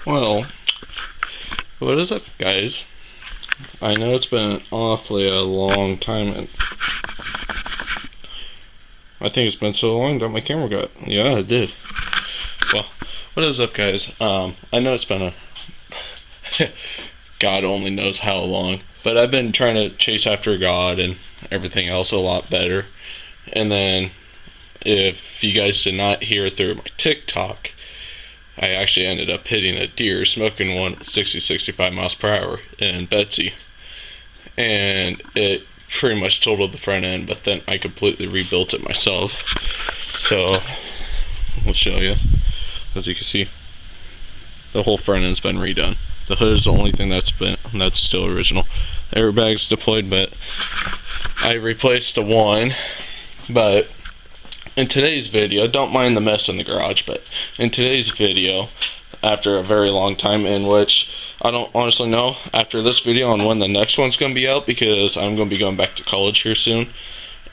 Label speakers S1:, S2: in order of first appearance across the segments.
S1: Well, what is up, guys? I know it's been awfully a long time, and I think it's been so long that my camera got... Yeah, it did. Well, what is up, guys? I know it's been a... God only knows how long, but I've been trying to chase after God and everything else a lot better. And then, if you guys did not hear through my TikTok, I actually ended up hitting a deer, smoking one at 65 miles per hour in Betsy. And it pretty much totaled the front end, but then I completely rebuilt it myself. So, I'll show you. As you can see, the whole front end's been redone. The hood is the only thing that's still original. The airbag's deployed, but I replaced the one. But in today's video, don't mind the mess in the garage, but in today's video, after a very long time, in which I don't honestly know after this video on when the next one's going to be out, because I'm going to be going back to college here soon,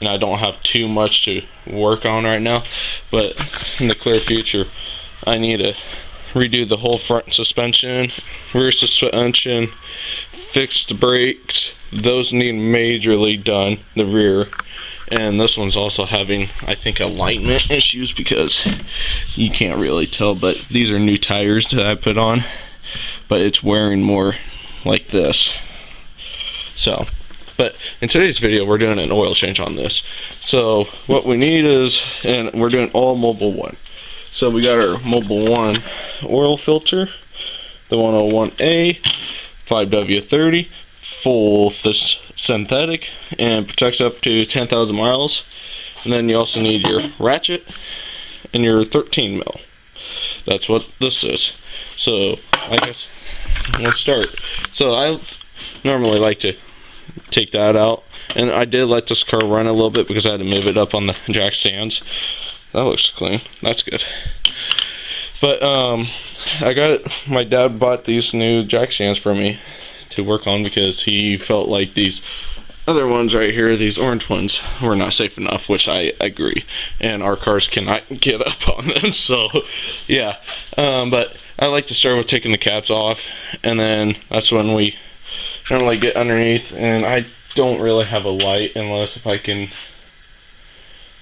S1: and I don't have too much to work on right now, but in the clear future, I need to redo the whole front suspension, rear suspension, fix the brakes. Those need majorly done, the rear. And this one's also having, I think, alignment issues, because you can't really tell, but these are new tires that I put on, but it's wearing more like this. So, but in today's video, we're doing an oil change on this. So what we need is, and we're doing all Mobile 1. So we got our Mobile 1 oil filter, the 101A, 5W30, full synthetic, and protects up to 10,000 miles. And then you also need your ratchet and your 13 mil. That's what this is. So I guess let's start. So I normally like to take that out, and I did let this car run a little bit because I had to move it up on the jack stands. That looks clean. That's good. But I got it. My dad bought these new jack stands for me to work on, because he felt like these other ones right here, these orange ones, were not safe enough, which I agree, and our cars cannot get up on them. So yeah, but I like to start with taking the caps off, and then that's when we normally get underneath. And I don't really have a light, unless if I can...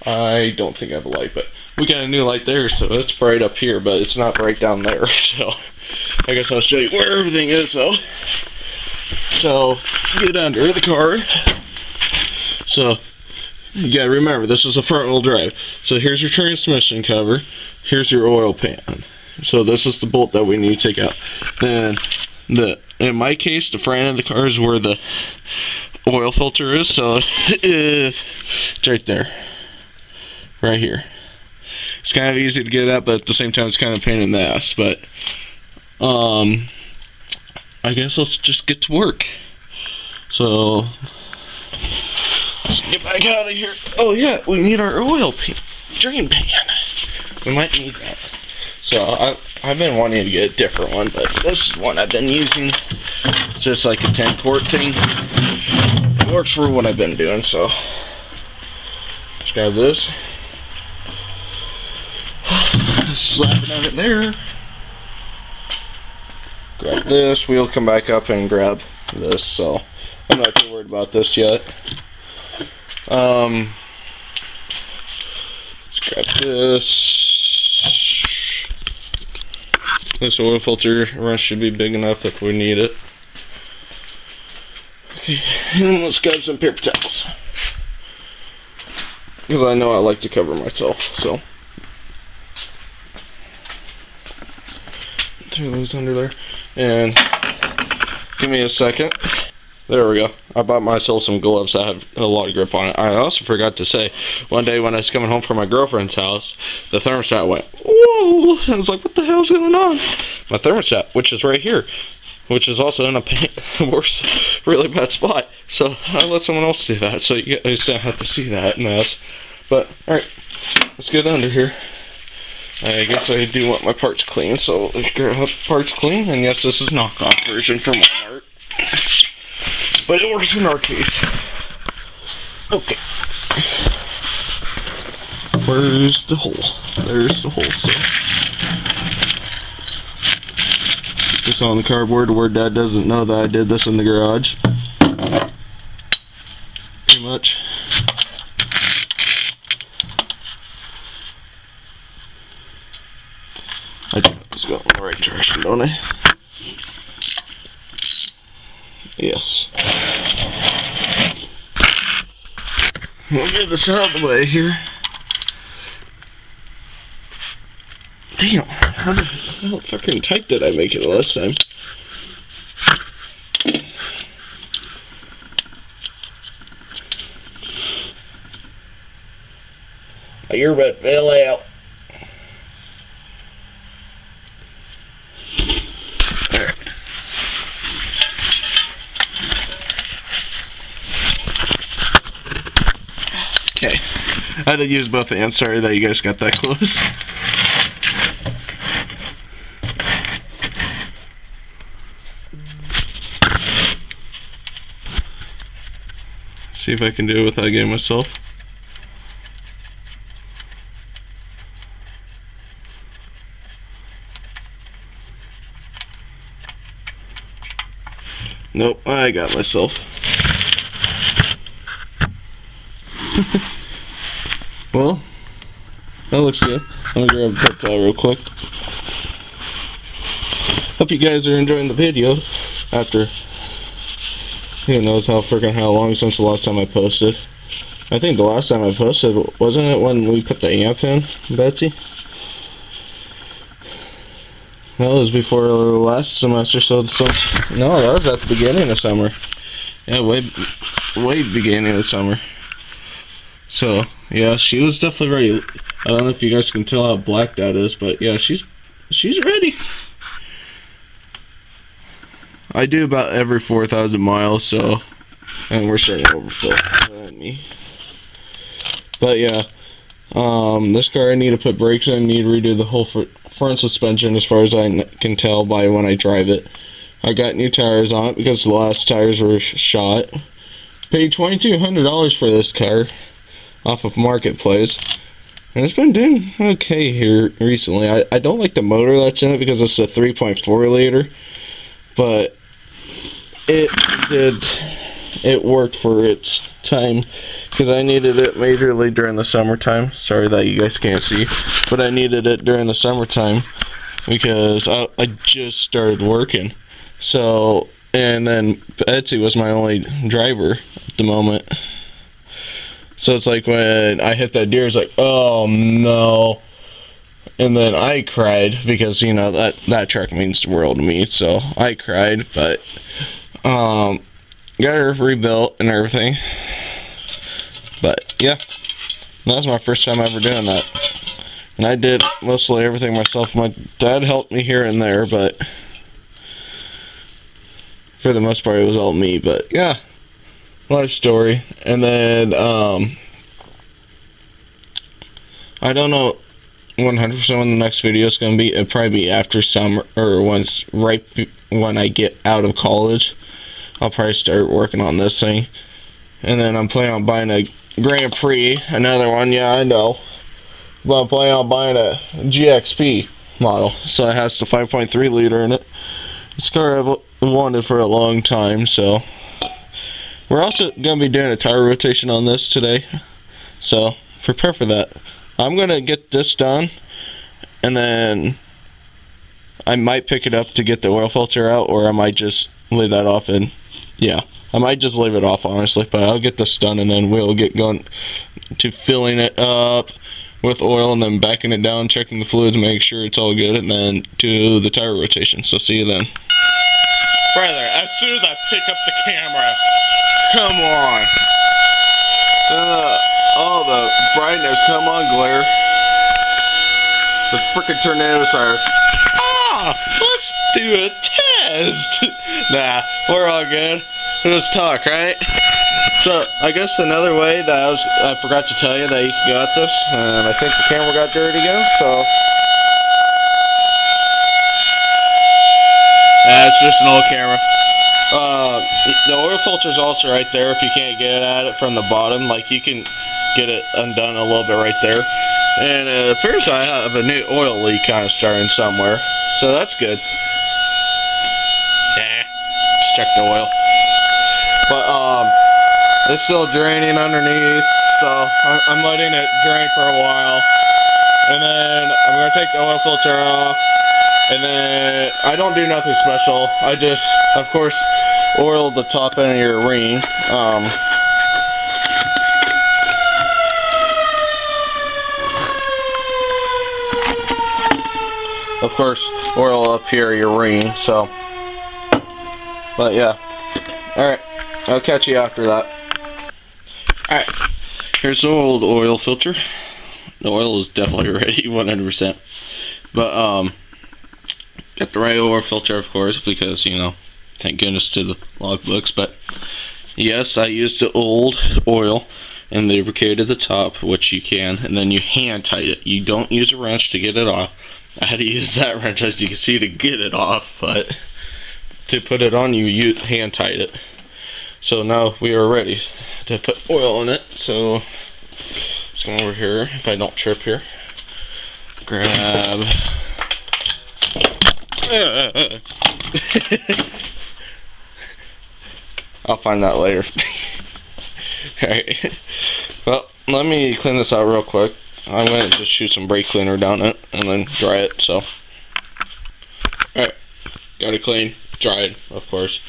S1: I don't think I have a light, but we got a new light there, so it's bright up here, but it's not bright down there. So I guess I'll show you where everything is, though. So get under the car. So you gotta remember, this is a front wheel drive. So here's your transmission cover, here's your oil pan. So this is the bolt that we need to take out. Then in my case, the front end of the car is where the oil filter is. So it's right there, right here. It's kind of easy to get at, but at the same time it's kind of a pain in the ass. But I guess let's just get to work. So let's get back out of here. Oh yeah, we need our oil drain pan. We might need that. So I've been wanting to get a different one, but this is one I've been using. It's just like a 10 quart thing. It works for what I've been doing. So let's grab this. Slap it on it there. Grab this. We'll come back up and grab this. So I'm not too worried about this yet. Let's grab this. This oil filter run should be big enough if we need it. Okay, and let's grab some paper towels, because I know I like to cover myself. So throw those under there, and give me a second. There we go. I bought myself some gloves that have a lot of grip on it. I also forgot to say, one day when I was coming home from my girlfriend's house, the thermostat went, whoa! I was like, what the hell's going on? My thermostat, which is right here, which is also in a worse, really bad spot. So I let someone else do that, so you guys don't have to see that mess. But, alright, let's get under here. I guess I do want my parts clean, so let's get parts clean. And yes, this is a knockoff version from Walmart, but it works in our case. Okay. Where's the hole? There's the hole. So this on the cardboard where Dad doesn't know that I did this in the garage. Pretty much. I think it's going in the right direction, don't I? Yes. We'll get this out of the way here. Damn, how fucking tight did I make it last time? Your butt fell out. Alright. Okay. I had to use both hands. Sorry that you guys got that close. See if I can do it without getting myself. Nope, I got myself. Well, that looks good. I'm gonna grab a pep towel real quick. Hope you guys are enjoying the video after who knows how long since the last time I posted. I think the last time I posted, wasn't it when we put the amp in, Betsy? That was before last semester, no, that was at the beginning of summer. Yeah, way beginning of the summer. So, yeah, she was definitely ready. I don't know if you guys can tell how black that is, but yeah, she's ready. I do about every 4,000 miles, so, and we're starting to overfill. But yeah, this car I need to put brakes in, need to redo the whole front suspension as far as I can tell by when I drive it. I got new tires on it because the last tires were shot. Paid $2,200 for this car off of Marketplace, and it's been doing okay here recently. I don't like the motor that's in it because it's a 3.4 liter, but it worked for its time because I needed it majorly during the summertime. Sorry that you guys can't see, but I needed it during the summertime because I just started working. So, and then Betsy was my only driver at the moment. So it's like when I hit that deer, it's like, oh no. And then I cried because, you know, that truck means the world to me. So I cried, but got her rebuilt and everything. But yeah, that was my first time ever doing that. And I did mostly everything myself. My dad helped me here and there, but for the most part it was all me. But yeah, life story. And then I don't know 100% when the next video is going to be. It'll probably be after summer, or right when I get out of college. I'll probably start working on this thing. And then I'm planning on buying a Grand Prix, another one, yeah, I know. But I'm planning on buying a GXP model, so it has the 5.3 liter in it. It's a car I've wanted for a long time, so. We're also going to be doing a tire rotation on this today, so prepare for that. I'm going to get this done, and then I might pick it up to get the oil filter out, or I might just leave that off, and yeah, I might just leave it off, honestly, but I'll get this done, and then we'll get going to filling it up with oil, and then backing it down, checking the fluids, make sure it's all good, and then to the tire rotation. So see you then. Right there, as soon as I pick up the camera, come on. Oh, the brightness, come on, glare. The frickin' tornadoes are. Let's do a test. Nah, we're all good. Let's talk, right? So, I guess another way that I forgot to tell you that you got this, and I think the camera got dirty again, so. Yeah, it's just an old camera. The oil filter's also right there if you can't get at it from the bottom. Like, you can get it undone a little bit right there. And it appears I have a new oil leak kind of starting somewhere. So that's good. check the oil. But it's still draining underneath, so I'm letting it drain for a while. And then I'm gonna take the oil filter off. And then I don't do nothing special. I just, of course, oil the top end of your ring. Of course, oil up here your ring. So, but yeah. All right, I'll catch you after that. All right, here's the old oil filter. The oil is definitely ready, 100%. But got the right oil filter, of course, because, you know, thank goodness to the logbooks. But yes, I used the old oil and lubricated the top, which you can, and then you hand tight it. You don't use a wrench to get it off. I had to use that wrench, as you can see, to get it off, but to put it on, you hand tight it. So now we are ready to put oil in it. So let's go over here, if I don't trip here. Grab. I'll find that later. Alright. Well, let me clean this out real quick. I'm going to just shoot some brake cleaner down it and then dry it, so. Alright. Got it clean, dried, of course.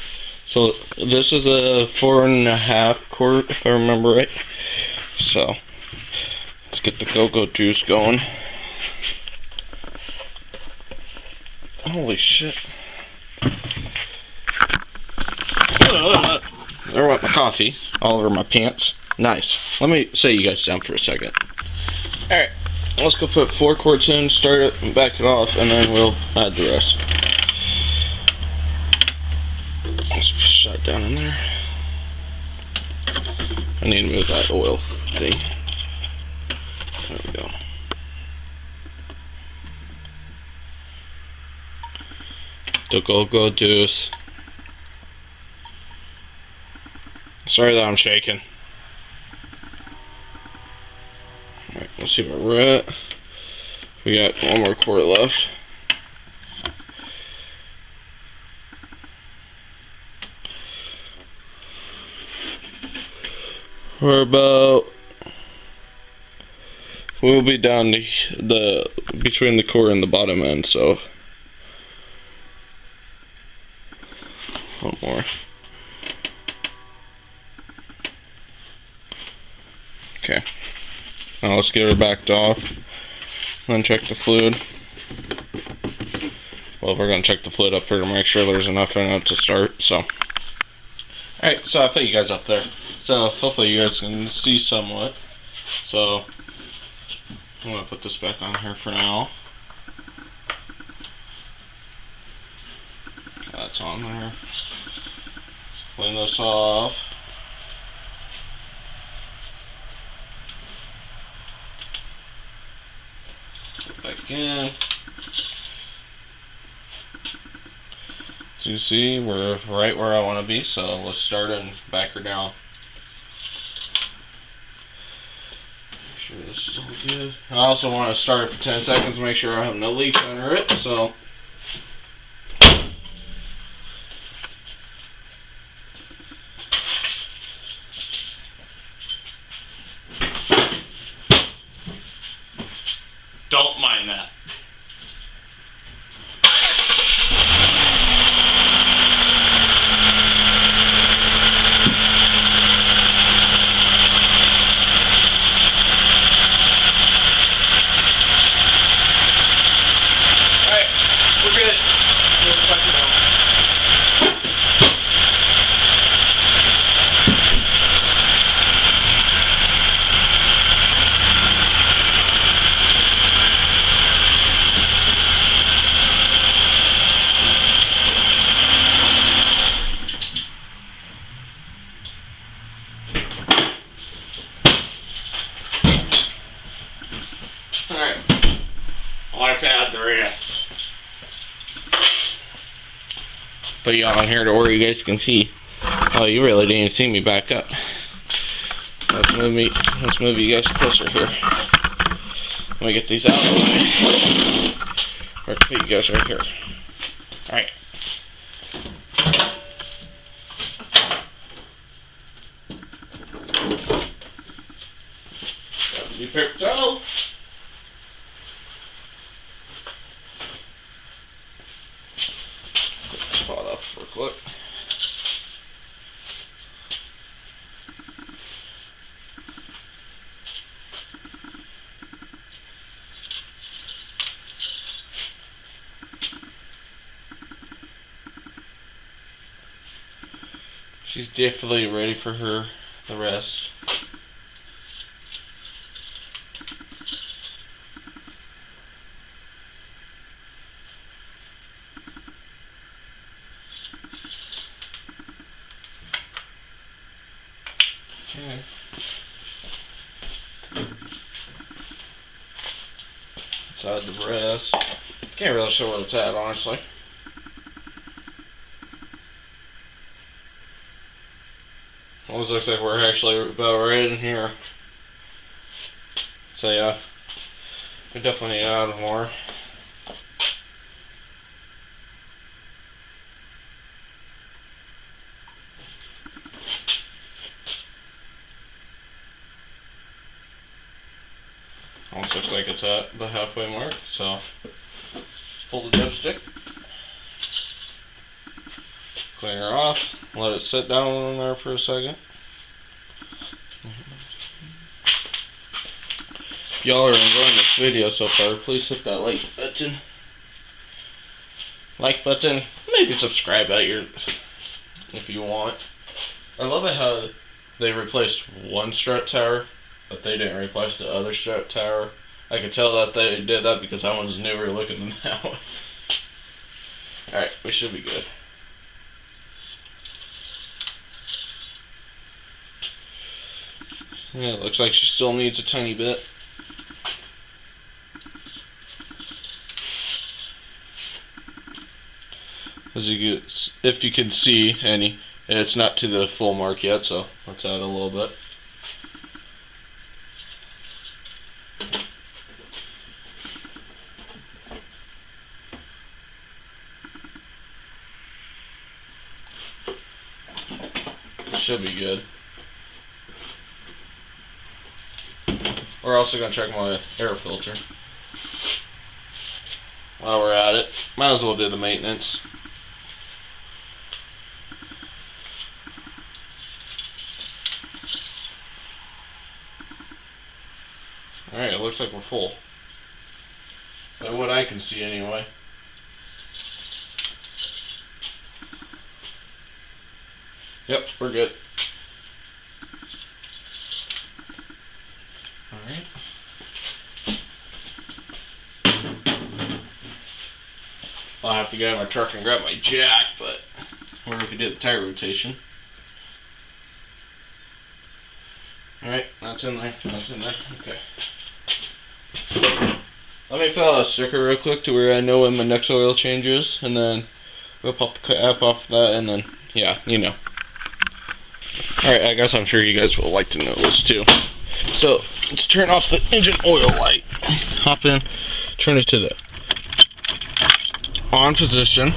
S1: So, this is a 4.5 quart, if I remember right. So, let's get the go-go juice going. Holy shit. There went my coffee all over my pants. Nice. Let me set you guys down for a second. Alright, let's go put 4 quarts in, start it, and back it off, and then we'll add the rest. Let's push that down in there. I need to move that oil thing. There we go. The go-go juice. Sorry that I'm shaking. Alright, let's see where we're at. We got 1 more quart left. We'll be down the between the core and the bottom end, so 1 more. Okay. Now let's get her backed off. Then check the fluid. Well, we're gonna check the fluid up here to make sure there's enough in it to start. So, alright, so I put you guys up there. So hopefully you guys can see somewhat. So I'm gonna put this back on here for now. That's on there. Let's clean this off. Put it back in. As you see, we're right where I want to be, so let's start and back her down. Make sure this is all good. I also want to start it for 10 seconds, make sure I have no leaks under it, so. Don't mind that. Alright, let's add the rest. Put you on here to where you guys can see. Oh, you really didn't even see me back up. Let's move you guys closer here. Let me get these out of the way. Or put you guys right here. Alright. paper towel. Clean this pot up for a quick. She's definitely ready for the rest. Okay. Inside the rest. Can't really show where it's at, honestly. Almost looks like we're actually about right in here. So yeah, we definitely need to add more. Almost looks like it's at the halfway mark, so pull the dipstick, clean her off, let it sit down in there for a second. If y'all are enjoying this video so far, please hit that like button, maybe subscribe if you want. I love it how they replaced one strut tower, but they didn't replace the other strut tower. I could tell that they did that because that one's newer looking than that one. Alright, we should be good. Yeah, it looks like she still needs a tiny bit. If you can see any, it's not to the full mark yet, so let's add a little bit. Should be good. We're also going to check my air filter. While we're at it, might as well do the maintenance. Alright, it looks like we're full. By what I can see anyway. Yep, we're good. Alright. I'll have to go in my truck and grab my jack, but or we could do the tire rotation. Alright, that's in there. That's in there. Okay. Let me fill out a sticker real quick to where I know when my next oil change is, and then we'll pop the cap off that, and then, yeah, you know. Alright, I guess I'm sure you guys will like to know this too. So, let's turn off the engine oil light. Hop in, turn it to the on position,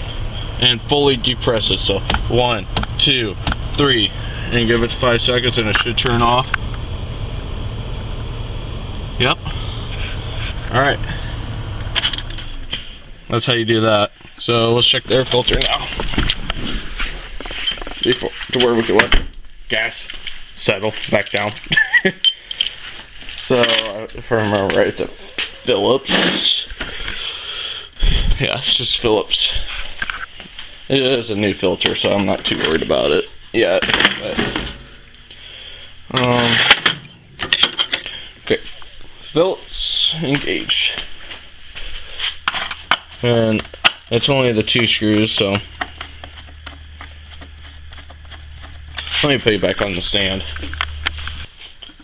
S1: and fully depress it. So, 1, 2, 3, and give it 5 seconds and it should turn off. Yep. Alright. That's how you do that. So let's check the air filter now. Before, to where we can let gas settle back down. So, if I remember right, it's a Phillips. Yeah, it's just Phillips. It is a new filter, so I'm not too worried about it yet. But, okay. Phillips engaged, and it's only the 2 screws, so let me put you back on the stand.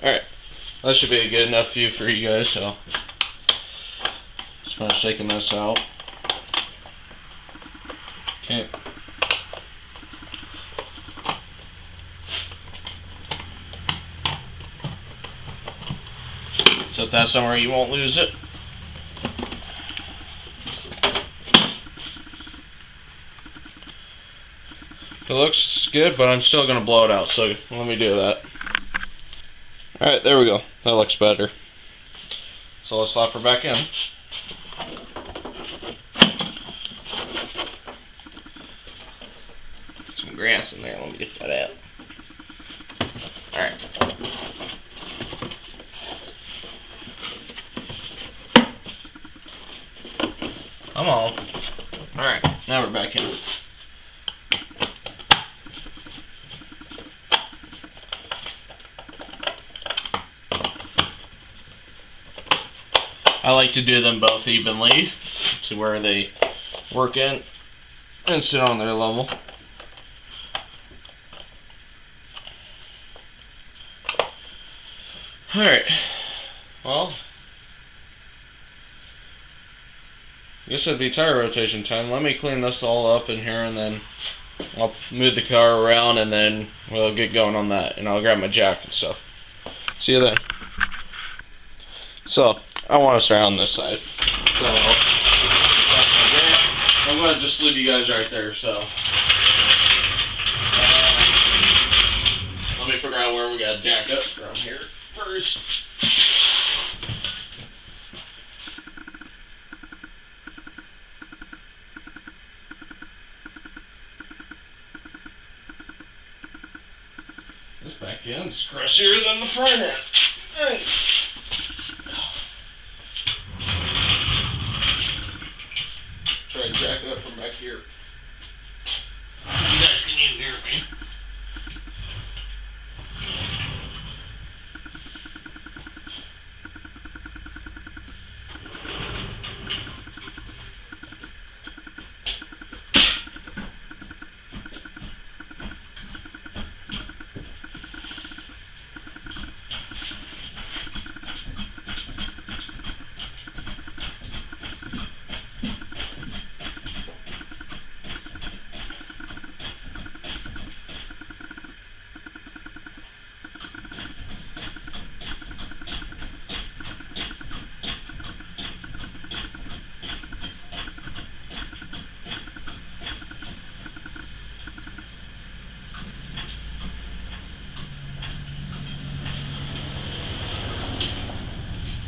S1: Alright, that should be a good enough view for you guys, so just finish taking this out. Okay. Set that somewhere you won't lose it. It looks good, but I'm still going to blow it out, so let me do that. Alright, there we go. That looks better. So let's slap her back in. Some grass in there. Let me get that out. Alright. Come on. Alright, now we're back in. I like to do them both evenly to where they work in and sit on their level. Alright, well, I guess it'd be tire rotation time. Let me clean this all up in here and then I'll move the car around and then we'll get going on that and I'll grab my jack and stuff. See you then. So, I want to start on this side. So, I'm going to just leave you guys right there, so. Let me figure out where we got to jack up from here first. This back end's crustier than the front end. Hey. Try to jack it up from back here. You guys can even hear me.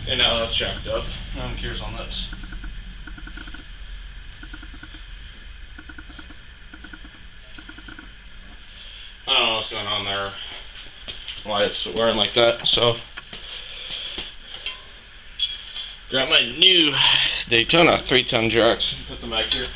S1: Okay, now that's jacked up. Now I'm curious on this. I don't know what's going on there. Why it's wearing like that, so. Grab my new Daytona 3-ton jacks and put them back here.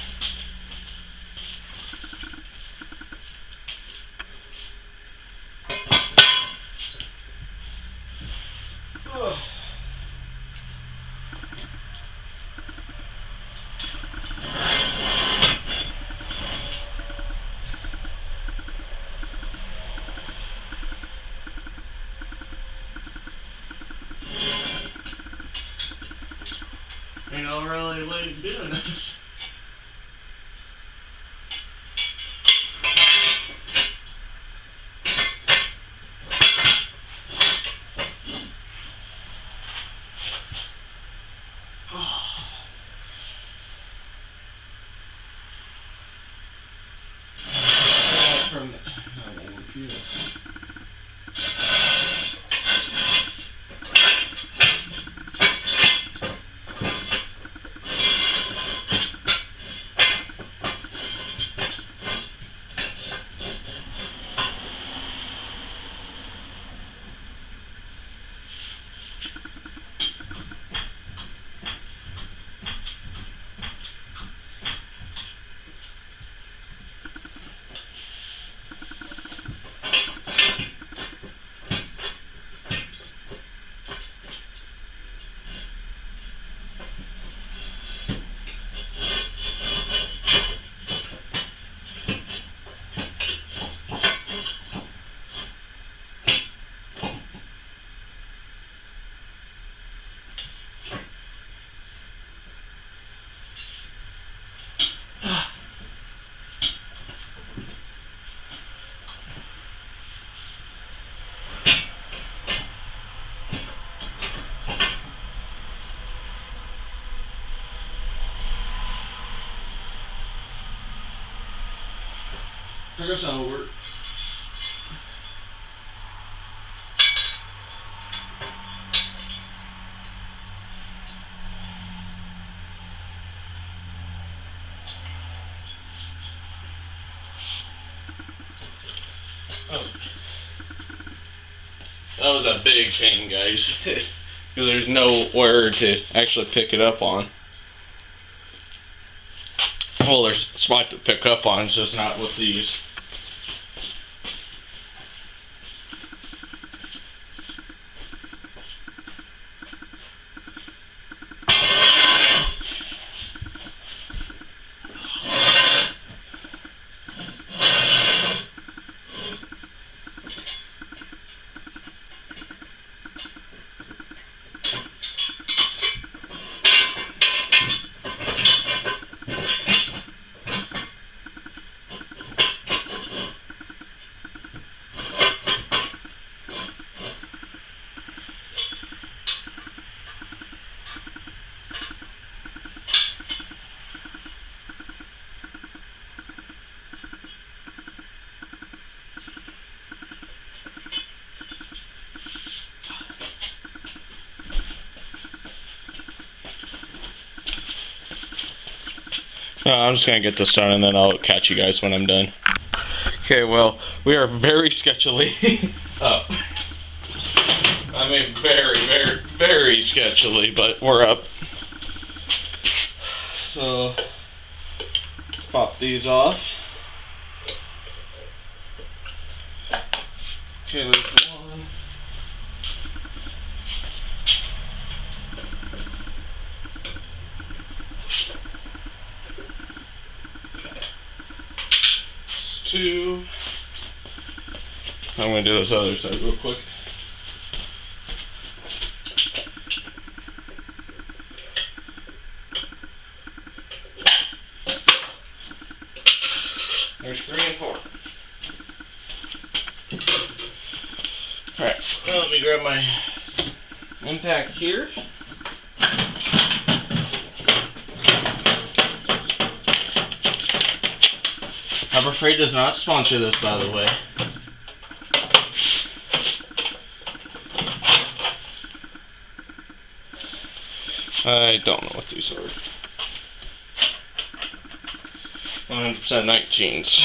S1: Ain't no really way of doing this. From the computer. I guess that'll work. That was a big pain, guys. Because there's nowhere to actually pick it up on. Well, there's a spot to pick up on, it's just not with these. No, I'm just gonna get this done and then I'll catch you guys when I'm done. Okay, well, we are very sketchily up. I mean, very sketchily, but we're up. So, let's pop these off. Okay, there's one. Two. I'm gonna do this other side real quick. There's 3 and 4. Alright, well, let me grab my impact here. Harbor Freight does not sponsor this, by the way. I don't know what these are. 100% 19s.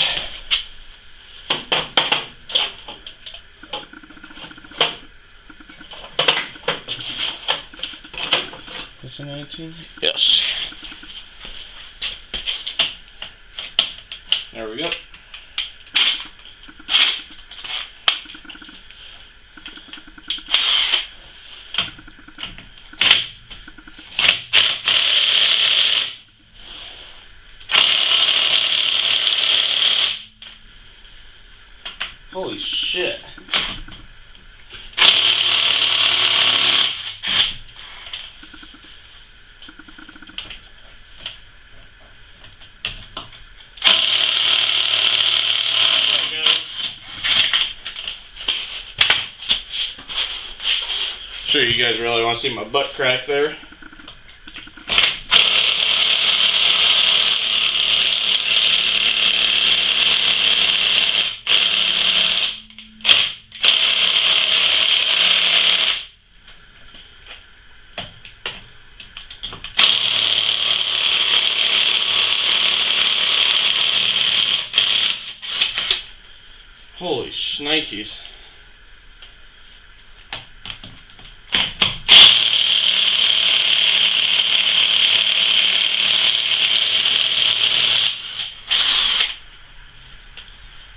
S1: Is it 19? Yes. There we go. Holy shit. Sure, you guys really want to see my butt crack there. Holy shnikes.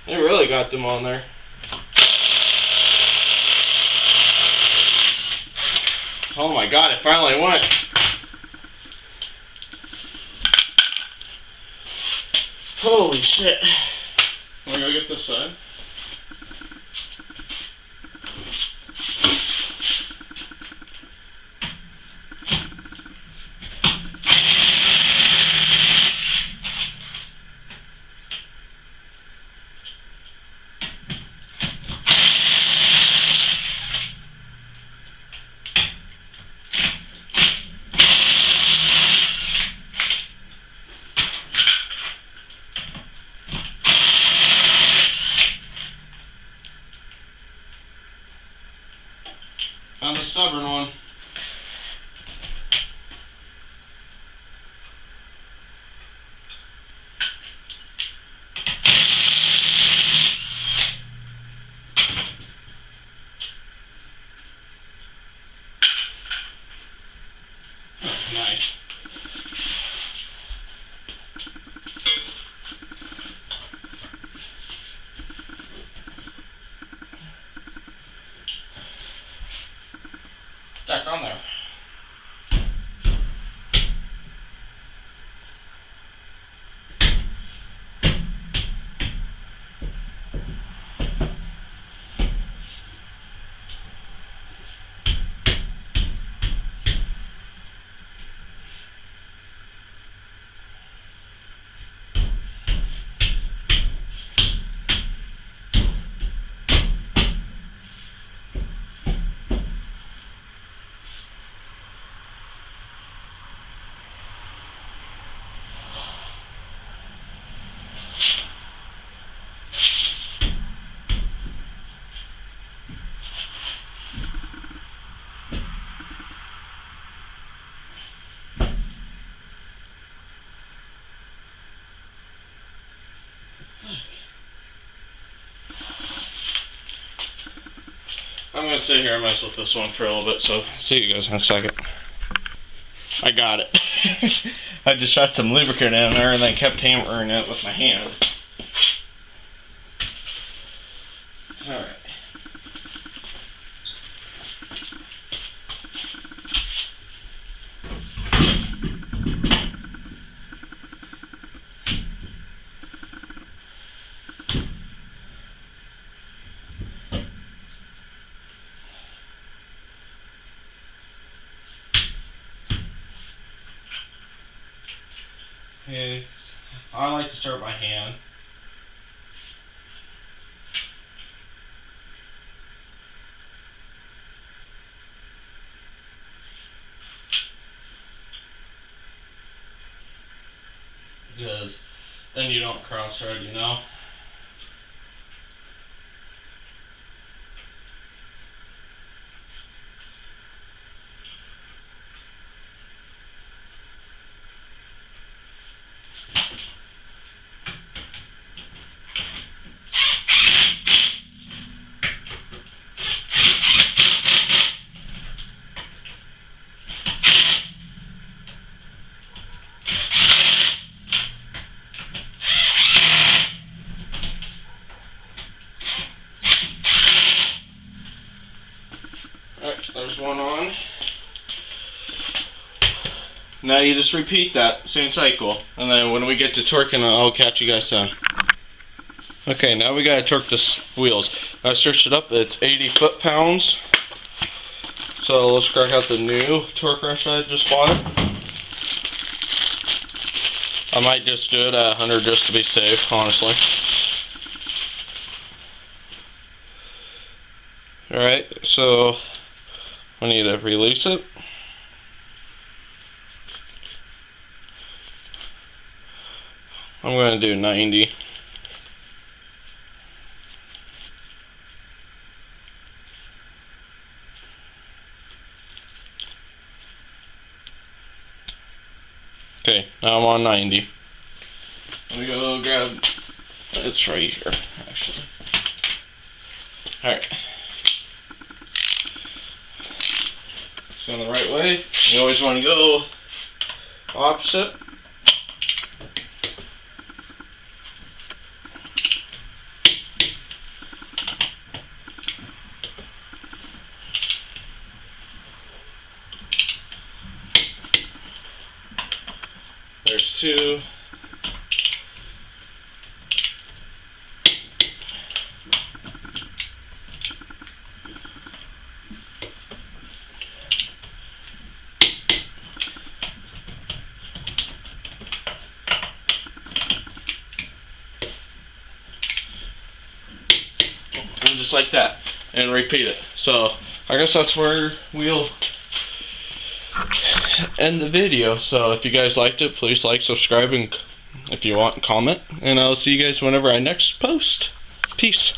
S1: They really got them on there. Oh my god, it finally went. Holy shit. Wanna go get this side? Found the stubborn one. back on there. I'm going to sit here and mess with this one for a little bit, so see you guys in a second. I got it. I just shot some lubricant in there and then kept hammering it with my hand. Alright. Okay, I like to start by hand. Because then you don't cross thread, you know? Alright, there's one on. Now you just repeat that same cycle, and then when we get to torquing, I'll catch you guys then. Okay, now we gotta torque the wheels. I searched it up, it's 80 foot-pounds. So let's crack out the new torque wrench I just bought. I might just do it at 100 just to be safe, honestly. Alright, so I need to release it. I'm going to do 90. Okay, now I'm on 90. Let me go grab, it's right here, actually. Alright. It's going the right way. You always want to go opposite. There's two. And just like that, and repeat it. So I guess that's where we'll end the video. So if you guys liked it, please like, subscribe, and if you want, comment, and I'll see you guys whenever I next post. Peace.